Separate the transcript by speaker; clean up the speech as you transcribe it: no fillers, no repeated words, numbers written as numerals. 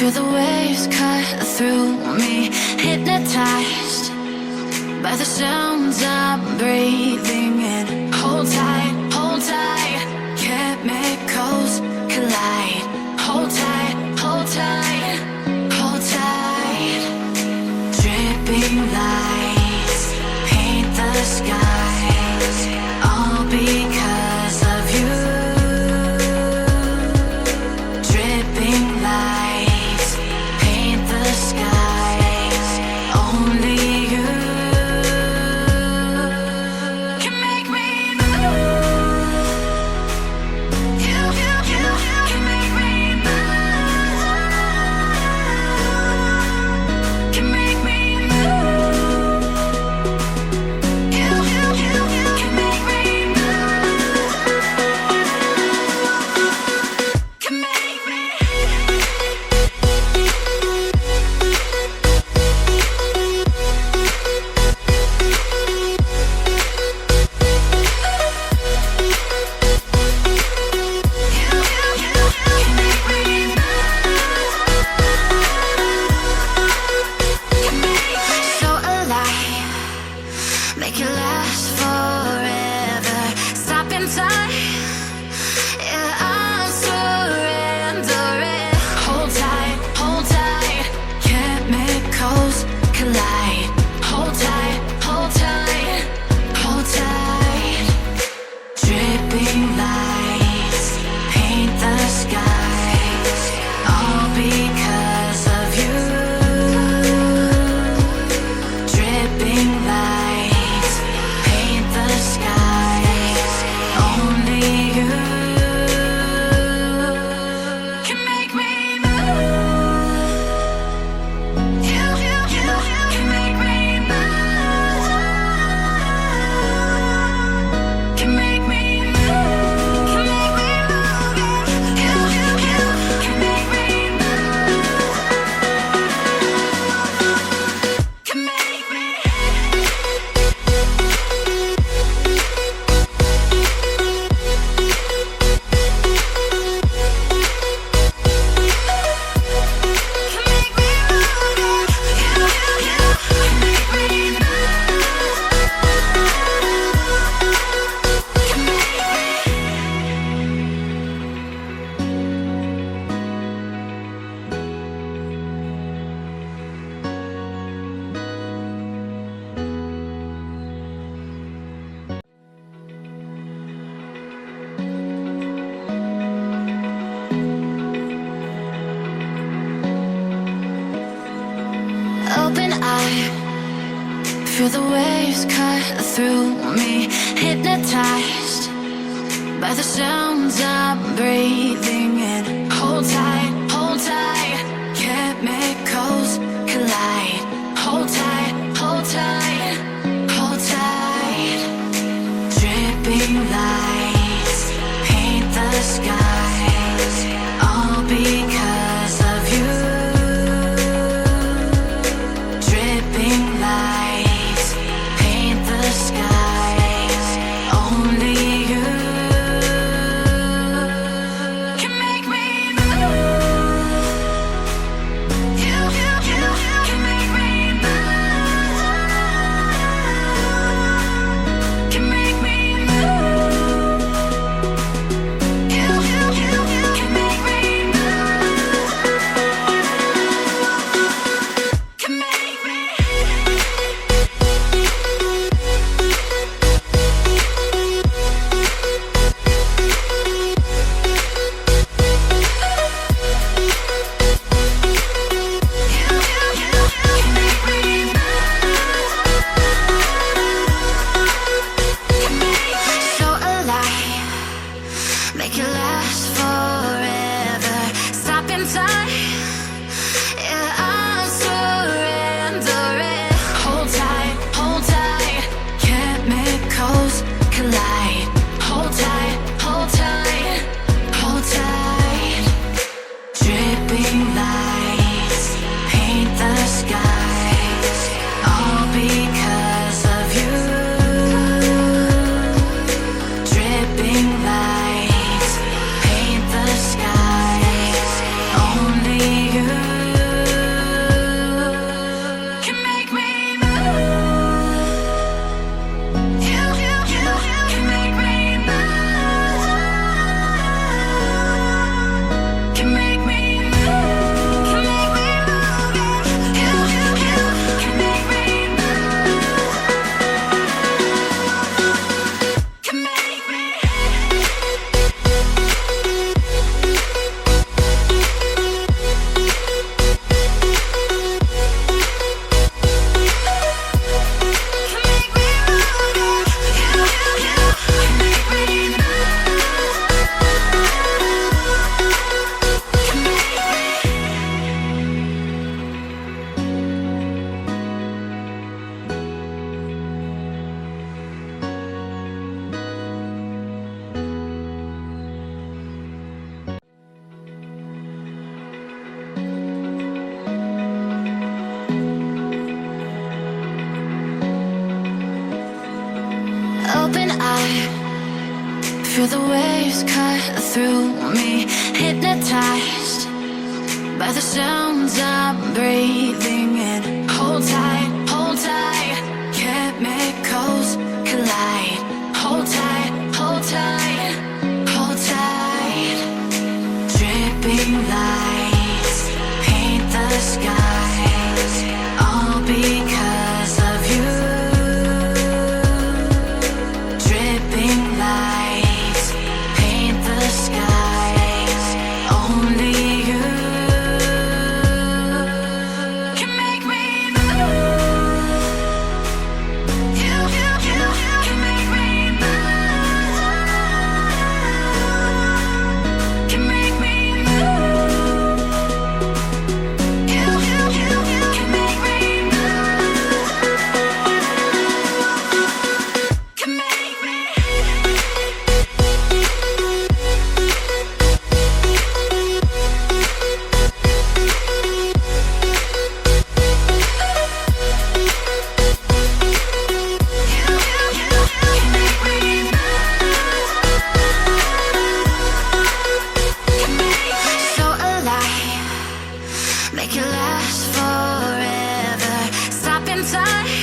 Speaker 1: Feel the waves cut through me, hypnotized by the sounds I'm breathing in. Hold tight, hold tight, chemicals collide. Hold tight, hold tight, hold tight. Dripping lights paint the skies, all because of you. Dripping lights paint the skies, only you can make me move. You can make me move. Can make me move. You can make me move. Can make me. So alive, make it last forever. Stop in time, yeah, I'm surrendering. Hold tight, chemicals collide. Hold tight, hold tight, hold tight. Dripping lights paint the skies, all because of you. Dripping lights paint the skies, only you can make me move. You can make me move. Can make me move. Can make me move. You can make me move. Can make me. Open eye, feel the waves cut through me, hypnotized by the sounds I'm breathing in. Hold tight, chemicals collide. Hold tight, hold tight, hold tight. Dripping lights paint the skies, all because of you. Dripping lights paint the skies, only you can make me move. You Feel the waves cut through me, hypnotized by the sounds I'm breathing in. Hold tight, hold tight, chemicals collide. Hold tight, hold tight, hold tight. Dripping lights paint the skies, all because of you. Dripping lights paint the skies, only you can make me move. You can make me move. Can make me move. You can make me move. Can make me. So alive, make it last forever. Stop in time.